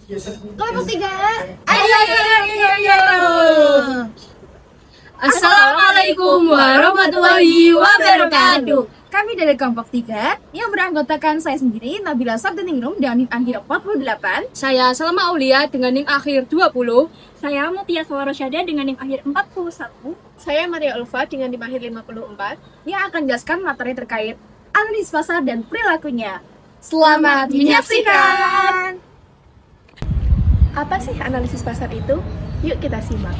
Kelompok tiga. Ayo. Assalamualaikum warahmatullahi wabarakatuh. Kami dari kelompok 3 yang beranggotakan saya sendiri, Nabila Sabdaningrum dengan NIM akhir 48. Saya Salma Aulia dengan NIM akhir 20. Saya Mutia Sawarosyada dengan NIM akhir 41. Saya Maria Ulfa dengan NIM akhir 54. Yang akan jelaskan materi terkait analisis pasar dan perilakunya. Selamat menyaksikan. Apa sih analisis pasar itu? Yuk kita simak.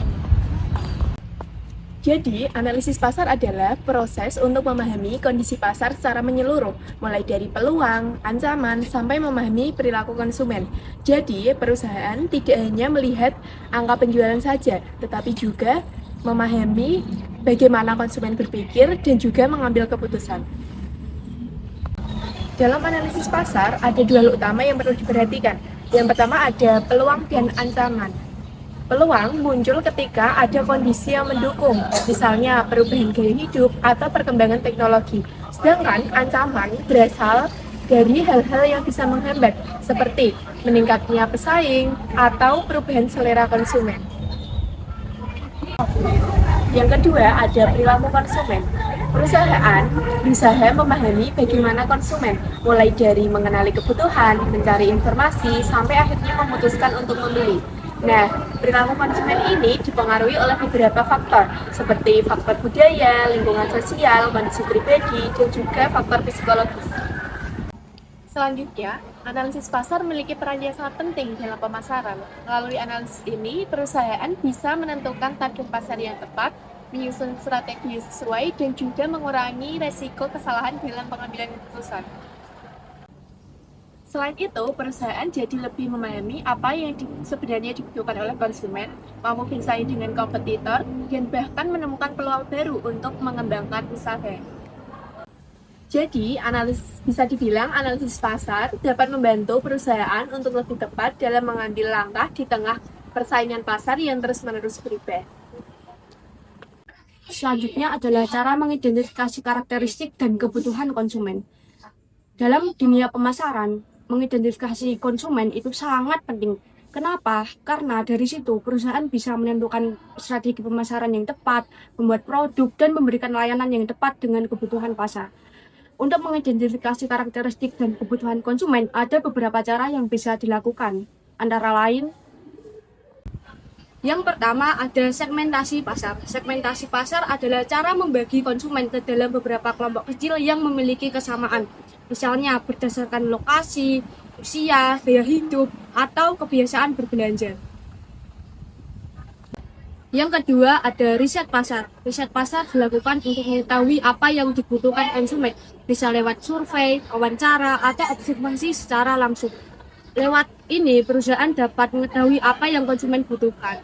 Jadi, analisis pasar adalah proses untuk memahami kondisi pasar secara menyeluruh, mulai dari peluang, ancaman, sampai memahami perilaku konsumen. Jadi, perusahaan tidak hanya melihat angka penjualan saja, tetapi juga memahami bagaimana konsumen berpikir dan juga mengambil keputusan. Dalam analisis pasar, ada dua hal utama yang perlu diperhatikan. Yang pertama ada peluang dan ancaman. Peluang muncul ketika ada kondisi yang mendukung, misalnya perubahan gaya hidup atau perkembangan teknologi. Sedangkan ancaman berasal dari hal-hal yang bisa menghambat, seperti meningkatnya pesaing atau perubahan selera konsumen. Yang kedua ada perilaku konsumen. Perusahaan berusaha memahami bagaimana konsumen, mulai dari mengenali kebutuhan, mencari informasi, sampai akhirnya memutuskan untuk membeli. Nah, perilaku konsumen ini dipengaruhi oleh beberapa faktor, seperti faktor budaya, lingkungan sosial, kondisi pribadi, dan juga faktor psikologis. Selanjutnya, analisis pasar memiliki peran yang sangat penting dalam pemasaran. Melalui analisis ini, perusahaan bisa menentukan target pasar yang tepat, menyusun strategi yang sesuai, dan juga mengurangi resiko kesalahan dalam pengambilan keputusan. Selain itu, perusahaan jadi lebih memahami apa yang sebenarnya dibutuhkan oleh konsumen, mampu bersaing dengan kompetitor, dan bahkan menemukan peluang baru untuk mengembangkan usaha. Jadi, bisa dibilang analisis pasar dapat membantu perusahaan untuk lebih tepat dalam mengambil langkah di tengah persaingan pasar yang terus-menerus berubah. Selanjutnya adalah cara mengidentifikasi karakteristik dan kebutuhan konsumen. Dalam dunia pemasaran, mengidentifikasi konsumen itu sangat penting. Kenapa? Karena dari situ perusahaan bisa menentukan strategi pemasaran yang tepat, membuat produk, dan memberikan layanan yang tepat dengan kebutuhan pasar. Untuk mengidentifikasi karakteristik dan kebutuhan konsumen, ada beberapa cara yang bisa dilakukan. Antara lain, yang pertama ada segmentasi pasar. Segmentasi pasar adalah cara membagi konsumen ke dalam beberapa kelompok kecil yang memiliki kesamaan. Misalnya berdasarkan lokasi, usia, gaya hidup, atau kebiasaan berbelanja. Yang kedua ada riset pasar. Riset pasar dilakukan untuk mengetahui apa yang dibutuhkan konsumen, bisa lewat survei, wawancara, atau observasi secara langsung. Lewat ini perusahaan dapat mengetahui apa yang konsumen butuhkan.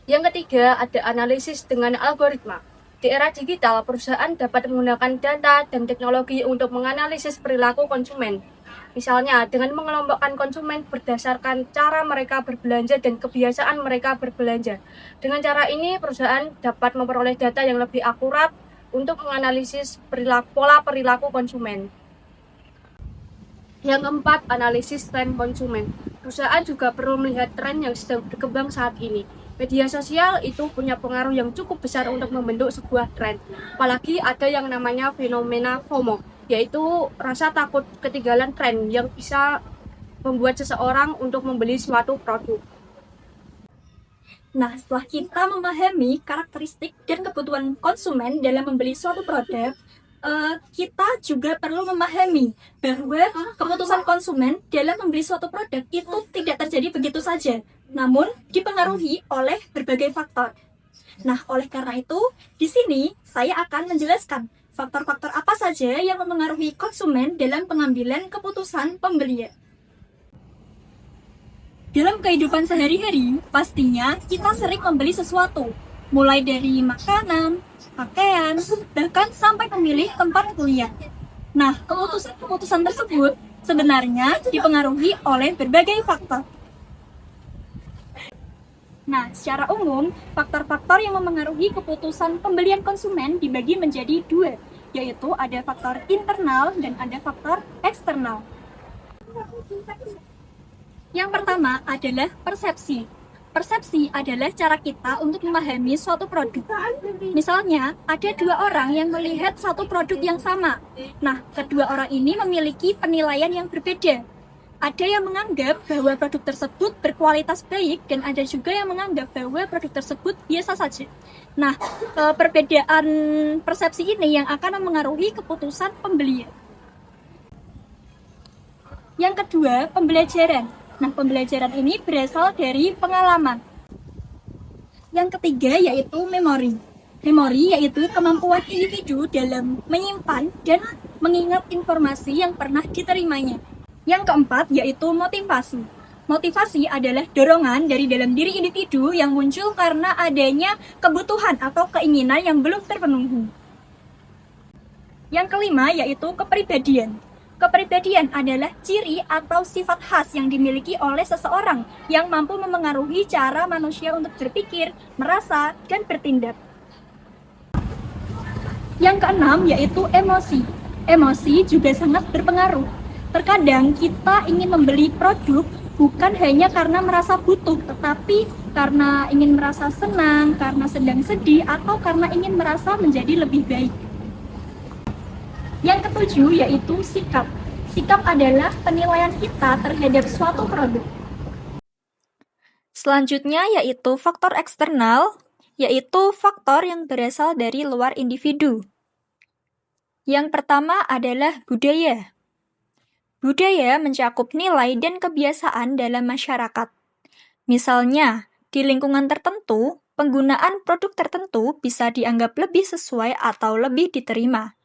Yang ketiga ada analisis dengan algoritma. Di era digital, perusahaan dapat menggunakan data dan teknologi untuk menganalisis perilaku konsumen. Misalnya, dengan mengelompokkan konsumen berdasarkan cara mereka berbelanja dan kebiasaan mereka berbelanja. Dengan cara ini, perusahaan dapat memperoleh data yang lebih akurat untuk menganalisis pola perilaku konsumen. Yang keempat, analisis tren konsumen. Perusahaan juga perlu melihat tren yang sedang berkembang saat ini. Media sosial itu punya pengaruh yang cukup besar untuk membentuk sebuah tren. Apalagi ada yang namanya fenomena FOMO, yaitu rasa takut ketinggalan tren yang bisa membuat seseorang untuk membeli suatu produk. Nah, setelah kita memahami karakteristik dan kebutuhan konsumen dalam membeli suatu produk, kita juga perlu memahami bahwa keputusan konsumen dalam membeli suatu produk itu tidak terjadi begitu saja, namun dipengaruhi oleh berbagai faktor. Nah, oleh karena itu, di sini saya akan menjelaskan faktor-faktor apa saja yang mempengaruhi konsumen dalam pengambilan keputusan pembelian. Dalam kehidupan sehari-hari, pastinya kita sering membeli sesuatu, mulai dari makanan, pakaian, bahkan sampai memilih tempat kuliah. Nah, keputusan tersebut sebenarnya dipengaruhi oleh berbagai faktor. Nah, secara umum, faktor-faktor yang memengaruhi keputusan pembelian konsumen dibagi menjadi dua, yaitu ada faktor internal dan ada faktor eksternal. Yang pertama adalah persepsi. Persepsi adalah cara kita untuk memahami suatu produk. Misalnya, ada dua orang yang melihat satu produk yang sama. Nah, kedua orang ini memiliki penilaian yang berbeda. Ada yang menganggap bahwa produk tersebut berkualitas baik dan ada juga yang menganggap bahwa produk tersebut biasa saja. Nah, perbedaan persepsi ini yang akan mempengaruhi keputusan pembelian. Yang kedua, pembelajaran. Nah, pembelajaran ini berasal dari pengalaman. Yang ketiga yaitu memori. Memori yaitu kemampuan individu dalam menyimpan dan mengingat informasi yang pernah diterimanya. Yang keempat yaitu motivasi. Motivasi adalah dorongan dari dalam diri individu yang muncul karena adanya kebutuhan atau keinginan yang belum terpenuhi. Yang kelima yaitu kepribadian. Kepribadian adalah ciri atau sifat khas yang dimiliki oleh seseorang yang mampu memengaruhi cara manusia untuk berpikir, merasa, dan bertindak. Yang keenam yaitu emosi. Emosi juga sangat berpengaruh. Terkadang kita ingin membeli produk bukan hanya karena merasa butuh, tetapi karena ingin merasa senang, karena sedang sedih, atau karena ingin merasa menjadi lebih baik. Yang ketujuh yaitu sikap. Sikap adalah penilaian kita terhadap suatu produk. Selanjutnya yaitu faktor eksternal, yaitu faktor yang berasal dari luar individu. Yang pertama adalah budaya. Budaya mencakup nilai dan kebiasaan dalam masyarakat. Misalnya, di lingkungan tertentu, penggunaan produk tertentu bisa dianggap lebih sesuai atau lebih diterima.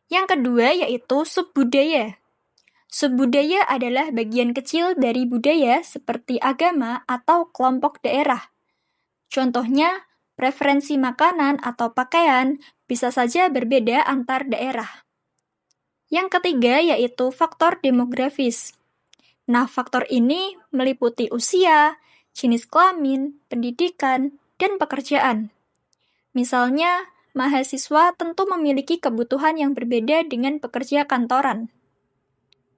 Yang kedua yaitu subbudaya. Subbudaya adalah bagian kecil dari budaya seperti agama atau kelompok daerah. Contohnya, preferensi makanan atau pakaian bisa saja berbeda antar daerah. Yang ketiga yaitu faktor demografis. Nah, faktor ini meliputi usia, jenis kelamin, pendidikan, dan pekerjaan. Misalnya, mahasiswa tentu memiliki kebutuhan yang berbeda dengan pekerja kantoran.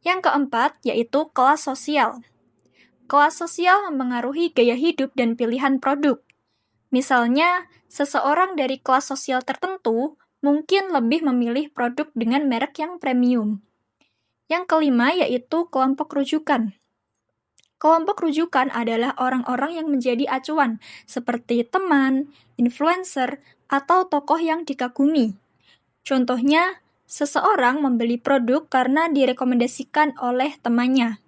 Yang keempat yaitu kelas sosial. Kelas sosial mempengaruhi gaya hidup dan pilihan produk. Misalnya, seseorang dari kelas sosial tertentu mungkin lebih memilih produk dengan merek yang premium. Yang kelima yaitu kelompok rujukan. Kelompok rujukan adalah orang-orang yang menjadi acuan, seperti teman, influencer, atau tokoh yang dikagumi. Contohnya, seseorang membeli produk karena direkomendasikan oleh temannya.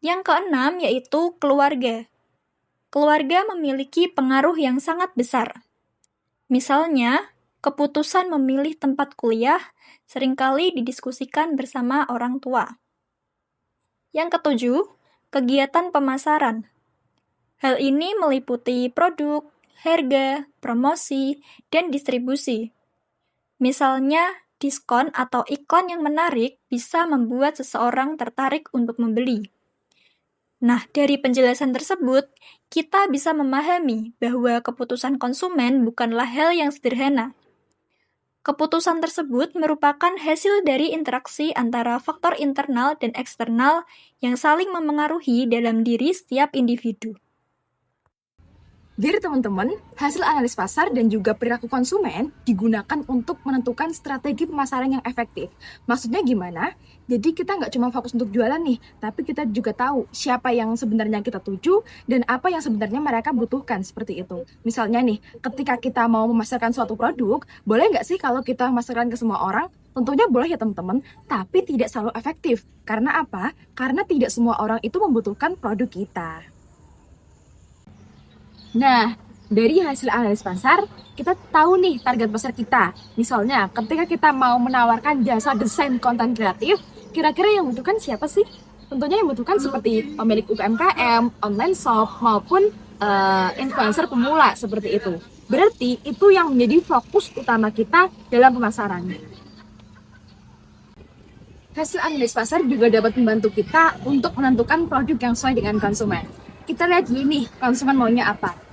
Yang keenam yaitu keluarga. Keluarga memiliki pengaruh yang sangat besar. Misalnya, keputusan memilih tempat kuliah seringkali didiskusikan bersama orang tua. Yang ketujuh, kegiatan pemasaran. Hal ini meliputi produk, harga, promosi, dan distribusi. Misalnya, diskon atau iklan yang menarik bisa membuat seseorang tertarik untuk membeli. Nah, dari penjelasan tersebut, kita bisa memahami bahwa keputusan konsumen bukanlah hal yang sederhana. Keputusan tersebut merupakan hasil dari interaksi antara faktor internal dan eksternal yang saling memengaruhi dalam diri setiap individu. Dari teman-teman, hasil analis pasar dan juga perilaku konsumen digunakan untuk menentukan strategi pemasaran yang efektif. Maksudnya gimana? Jadi kita nggak cuma fokus untuk jualan nih, tapi kita juga tahu siapa yang sebenarnya kita tuju dan apa yang sebenarnya mereka butuhkan seperti itu. Misalnya nih, ketika kita mau memasarkan suatu produk, boleh nggak sih kalau kita memasarkan ke semua orang? Tentunya boleh ya teman-teman, tapi tidak selalu efektif. Karena apa? Karena tidak semua orang itu membutuhkan produk kita. Nah, dari hasil analis pasar, kita tahu nih target pasar kita. Misalnya, ketika kita mau menawarkan jasa desain konten kreatif, kira-kira yang membutuhkan siapa sih? Tentunya yang membutuhkan seperti pemilik UMKM, online shop, maupun influencer pemula seperti itu. Berarti itu yang menjadi fokus utama kita dalam pemasaran. Hasil analis pasar juga dapat membantu kita untuk menentukan produk yang sesuai dengan konsumen. Kita lihat dulu nih, konsumen maunya apa?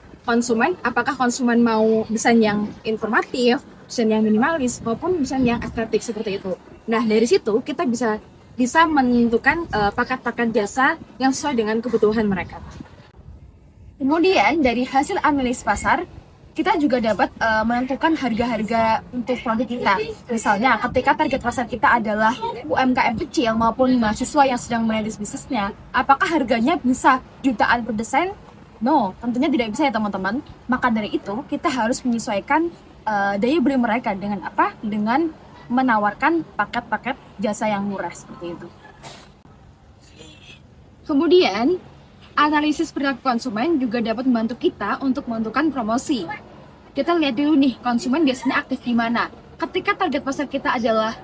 Apakah konsumen mau desain yang informatif, desain yang minimalis, maupun desain yang estetik seperti itu. Nah, dari situ kita bisa bisa menentukan paket-paket jasa yang sesuai dengan kebutuhan mereka. Kemudian dari hasil analisis pasar, kita juga dapat menentukan harga-harga untuk produk kita. Misalnya, ketika target pasar kita adalah UMKM kecil maupun mahasiswa yang sedang merintis bisnisnya, apakah harganya bisa jutaan per desain? No, tentunya tidak bisa ya teman-teman. Maka dari itu, kita harus menyesuaikan daya beli mereka dengan apa? Dengan menawarkan paket-paket jasa yang murah seperti itu. Kemudian, analisis perilaku konsumen juga dapat membantu kita untuk menentukan promosi. Kita lihat dulu nih, konsumen biasanya aktif di mana. Ketika target pasar kita adalah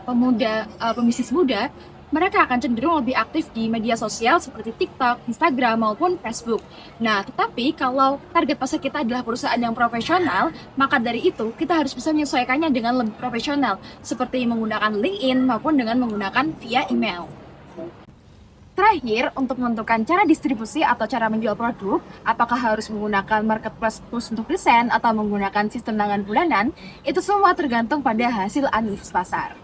pembisnis muda, mereka akan cenderung lebih aktif di media sosial seperti TikTok, Instagram, maupun Facebook. Nah, tetapi kalau target pasar kita adalah perusahaan yang profesional, maka dari itu kita harus bisa menyesuaikannya dengan lebih profesional, seperti menggunakan LinkedIn maupun dengan menggunakan via email. Terakhir, untuk menentukan cara distribusi atau cara menjual produk, apakah harus menggunakan marketplace khusus untuk desain atau menggunakan sistem tangan bulanan, itu semua tergantung pada hasil analisis pasar.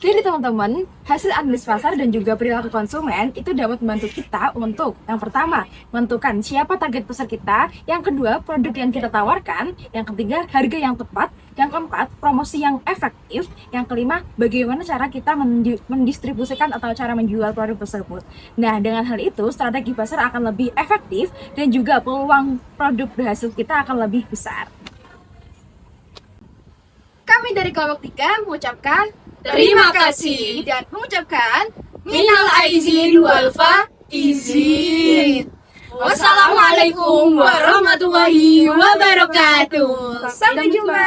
Jadi teman-teman, hasil analisis pasar dan juga perilaku konsumen itu dapat membantu kita untuk yang pertama, menentukan siapa target pasar kita, yang kedua, produk yang kita tawarkan, yang ketiga, harga yang tepat, yang keempat, promosi yang efektif, yang kelima, bagaimana cara kita mendistribusikan atau cara menjual produk tersebut. Nah, dengan hal itu, strategi pasar akan lebih efektif dan juga peluang produk berhasil kita akan lebih besar. Kami dari kelompok 3 mengucapkan terima kasih dan mengucapkan minal aizin wal faizin. Wassalamualaikum warahmatullahi wabarakatuh. Sampai jumpa.